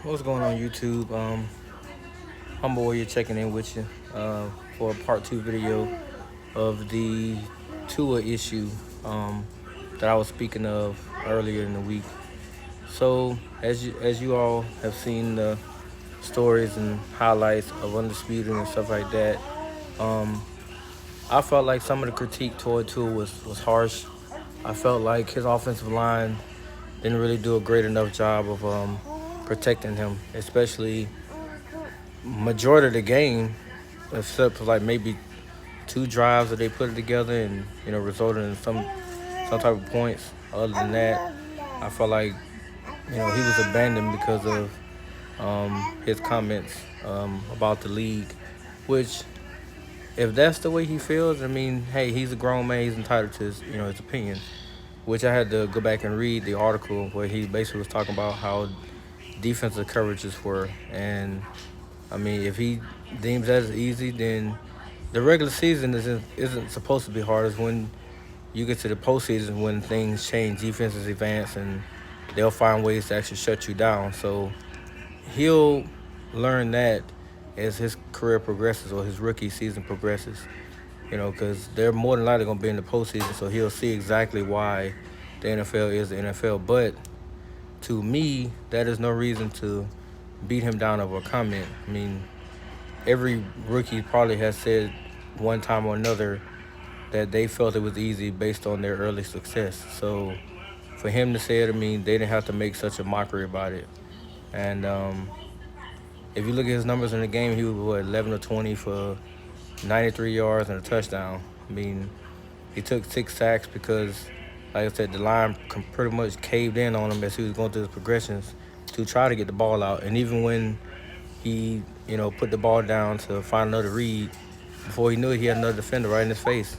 What's going on YouTube? Humble Warrior checking in with you for a part two video of the Tua issue that I was speaking of earlier in the week. So as you all have seen the stories and highlights of Undisputed and stuff like that, um, I felt like some of the critique toward Tua was harsh. I felt like his offensive line didn't really do a great enough job of protecting him, especially majority of the game, except for like maybe two drives that they put it together and resulted in some type of points. Other than that, I felt like he was abandoned because of his comments about the league, which if that's the way he feels, I mean, hey, he's a grown man. He's entitled to his opinion. Which I had to go back and read the article where he basically was talking about how defensive coverages were, and I mean, if he deems that as easy, then the regular season isn't supposed to be hard. It's when you get to the postseason when things change, defenses advance, and they'll find ways to actually shut you down. So he'll learn that as his career progresses or his rookie season progresses. Because they're more than likely going to be in the postseason, so he'll see exactly why the NFL is the NFL. But to me, that is no reason to beat him down over a comment. I mean, every rookie probably has said one time or another that they felt it was easy based on their early success. So for him to say it, I mean, they didn't have to make such a mockery about it. And if you look at his numbers in the game, he was 11 or 20 for 93 yards and a touchdown. I mean, he took 6 sacks because, like I said, the line pretty much caved in on him as he was going through his progressions to try to get the ball out. And even when he, put the ball down to find another read, before he knew it, he had another defender right in his face.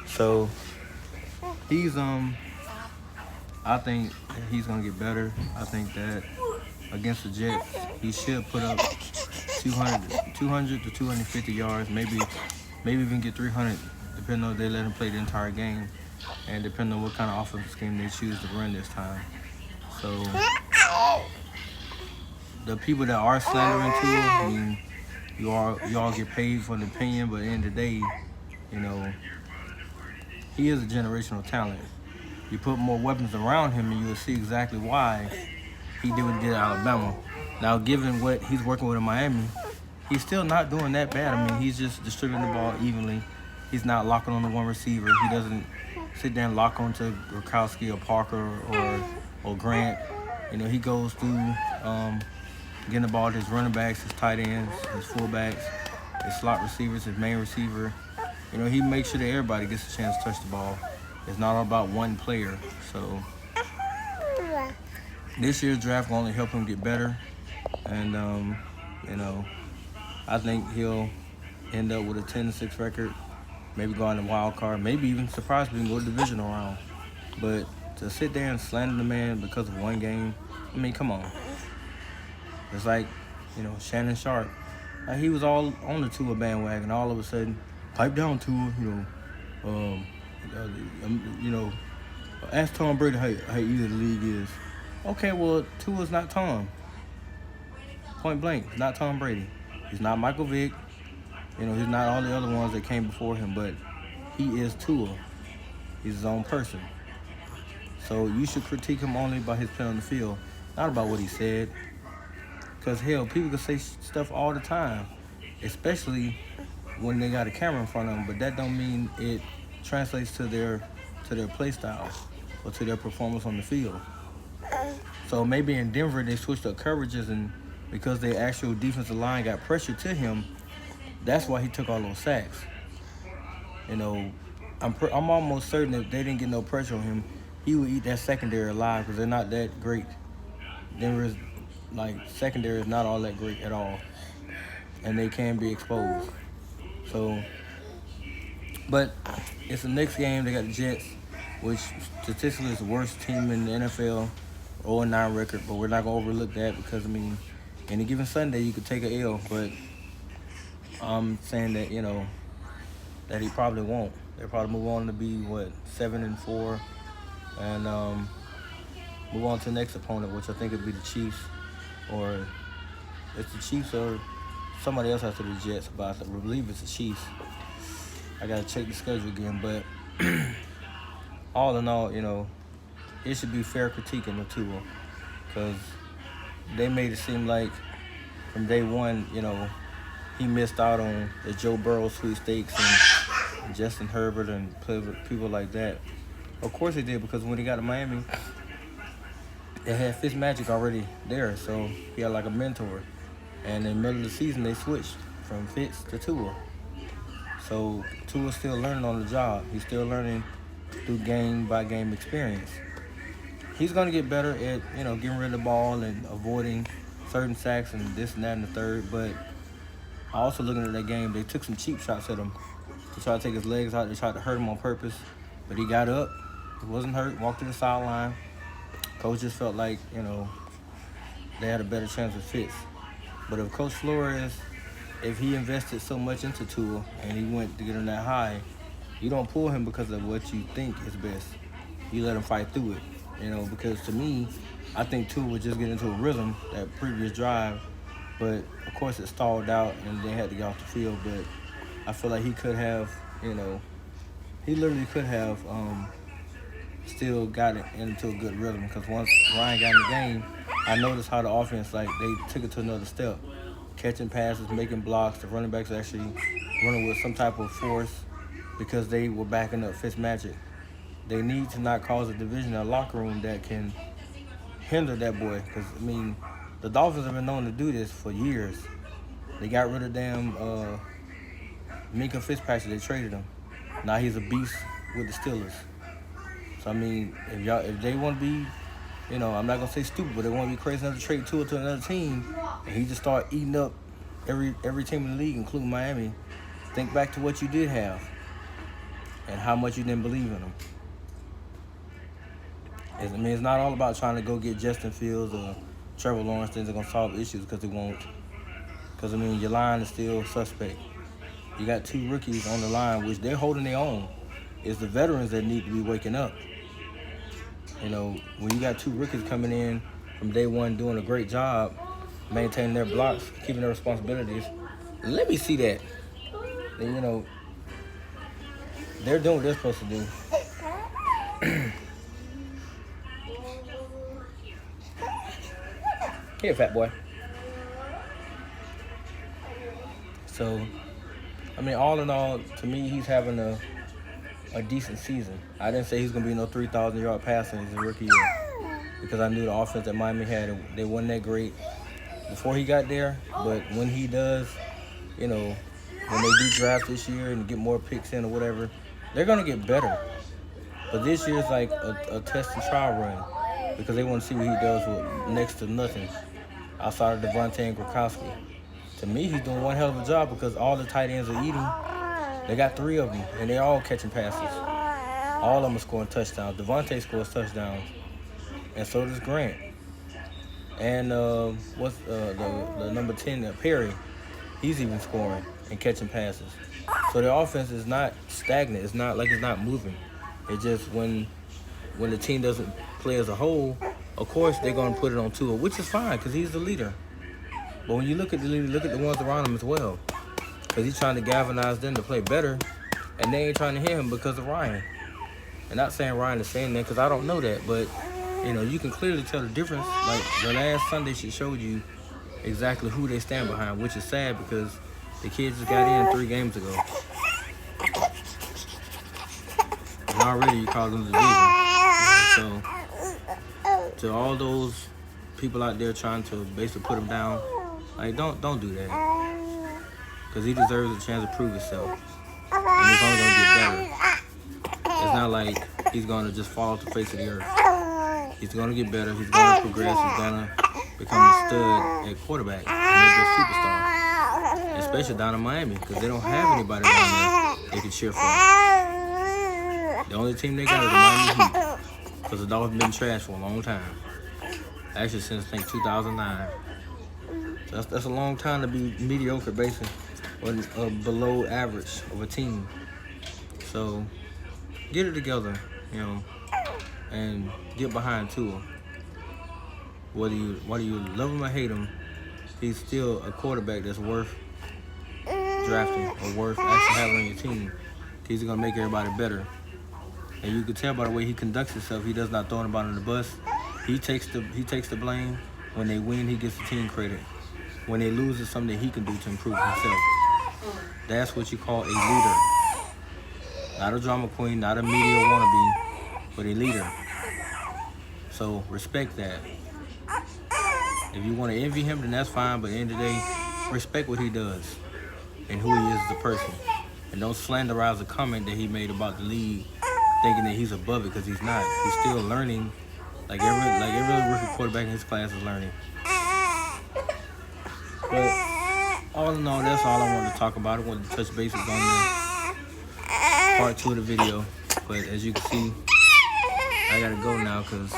So he's I think he's gonna get better. I think that against the Jets, he should put up 200 to 250 yards, maybe even get 300, depending on if they let him play the entire game, and depending on what kind of offensive scheme they choose to run this time. So the people that are slandering Tua, I mean, you all get paid for an opinion, but at the end of the day, he is a generational talent. You put more weapons around him, and you will see exactly why he did what he did at Alabama. Now, given what he's working with in Miami, he's still not doing that bad. I mean, he's just distributing the ball evenly. He's not locking on the one receiver. He doesn't sit there and lock onto Gronkowski or Parker or Grant. He goes through getting the ball to his running backs, his tight ends, his fullbacks, his slot receivers, his main receiver. He makes sure that everybody gets a chance to touch the ball. It's not all about one player. So this year's draft will only help him get better. And, I think he'll end up with a 10-6 record, maybe go on the wild card, maybe even surprise me and go to the divisional round. But to sit there and slander the man because of one game, I mean, come on. It's like, Shannon Sharp. Like, he was all on the Tua bandwagon. All of a sudden, pipe down Tua, ask Tom Brady how easy the league is. Okay, well, Tua's not Tom. Point blank, he's not Tom Brady. He's not Michael Vick. He's not all the other ones that came before him, but he is Tua. He's his own person. So you should critique him only by his play on the field, not about what he said. Because, hell, people can say stuff all the time, especially when they got a camera in front of them, but that don't mean it translates to their play style or to their performance on the field. So maybe in Denver they switched up coverages, and because their actual defensive line got pressure to him, that's why he took all those sacks. I'm almost certain if they didn't get no pressure on him, he would eat that secondary alive because they're not that great. Denver's secondary is not all that great at all, and they can be exposed. So, but it's the next game. They got the Jets, which statistically is the worst team in the NFL, 0-9 record. But we're not gonna overlook that because, I mean, any given Sunday you could take an L. But I'm saying that that he probably won't. They'll probably move on to be 7-4, and move on to the next opponent, which I think would be the Chiefs. or it's the Chiefs or somebody else after the Jets, but I believe it's the Chiefs. I gotta check the schedule again, but all in all, it should be fair critiquing of Tua, because they made it seem like from day one, he missed out on the Joe Burrow sweepstakes and Justin Herbert and people like that. Of course they did, because when he got to Miami, they had Fitzmagic already there, so he had like a mentor. And in the middle of the season, they switched from Fitz to Tua. So Tua's still learning on the job. He's still learning through game-by-game experience. He's going to get better at, getting rid of the ball and avoiding certain sacks and this and that and the third. But also looking at that game, they took some cheap shots at him to try to take his legs out. They tried to hurt him on purpose. But he got up. He wasn't hurt. Walked to the sideline. Coach just felt like, they had a better chance with Fitz. But if Coach Flores, if he invested so much into Tua and he went to get him that high, you don't pull him because of what you think is best. You let him fight through it. Because to me, I think Tua would just get into a rhythm that previous drive. But, of course, it stalled out and they had to get off the field. But I feel like he could have, he literally could have still got it into a good rhythm. Because once Ryan got in the game, I noticed how the offense, they took it to another step. Catching passes, making blocks. The running backs actually running with some type of force because they were backing up Fitzmagic. They need to not cause a division in the locker room that can hinder that boy. Because, the Dolphins have been known to do this for years. They got rid of Minka Fitzpatrick. They traded him. Now he's a beast with the Steelers. So, if they want to be, I'm not going to say stupid, but they want to be crazy enough to trade Tua to another team, and he just start eating up every team in the league, including Miami, think back to what you did have and how much you didn't believe in them. It's not all about trying to go get Justin Fields or Trevor Lawrence. Things are going to solve issues, because it won't. Because, your line is still suspect. You got 2 rookies on the line, which they're holding their own. It's the veterans that need to be waking up. When you got 2 rookies coming in from day one doing a great job, maintaining their blocks, keeping their responsibilities, let me see that. And, they're doing what they're supposed to do. Here, fat boy. So, all in all, to me, he's having a decent season. I didn't say he's going to be no 3,000-yard passer in his rookie year, because I knew the offense that Miami had, they wasn't that great before he got there. But when he does, when they do draft this year and get more picks in or whatever, they're going to get better. But this year is like a test and trial run, because they want to see what he does with next to nothing outside of Devontae and Gronkowski. To me, he's doing one hell of a job, because all the tight ends are eating. They got 3 of them, and they're all catching passes. All of them are scoring touchdowns. Devontae scores touchdowns, and so does Grant. And what's the number 10, Perry? He's even scoring and catching passes. So their offense is not stagnant. It's not like it's not moving. It's just when the team doesn't play as a whole, of course they're going to put it on Tua, which is fine, because he's the leader. But when you look at the leader, look at the ones around him as well, because he's trying to galvanize them to play better, and they ain't trying to hear him because of Ryan. And not saying Ryan is saying that, because I don't know that, but you can clearly tell the difference. Like the last Sunday, she showed you exactly who they stand behind, which is sad, because the kids just got in 3 games ago. And already you call them the division. So to all those people out there trying to basically put him down, don't do that, because he deserves a chance to prove himself, and he's only gonna get better. It's not like he's gonna just fall off the face of the earth. He's gonna get better. He's gonna progress. He's gonna become a stud at quarterback and maybe a superstar, especially down in Miami, because they don't have anybody down there they can cheer for. The only team they got is the Miami Heat, because the Dolphins been trash for a long time. Actually, since I think 2009. So that's a long time to be mediocre, basically, or below average of a team. So get it together, and get behind Tua. whether you love him or hate him, he's still a quarterback that's worth drafting or worth actually having on your team. He's gonna make everybody better. And you can tell by the way he conducts himself, he does not throw anybody on the bus. He takes the blame. When they win, he gets the team credit. When they lose, it's something that he can do to improve himself. That's what you call a leader. Not a drama queen, not a media wannabe, but a leader. So respect that. If you want to envy him, then that's fine. But at the end of the day, respect what he does and who he is as a person. And don't slanderize a comment that he made about the league, thinking that he's above it, because he's not. He's still learning, like every rookie quarterback in his class is learning. But all in all, that's all I wanted to talk about. I wanted to touch bases on the part 2 of the video. But as you can see, I gotta go now because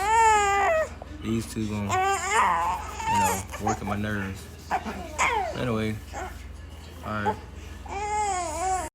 these two gonna, work at my nerves. Anyway, all right.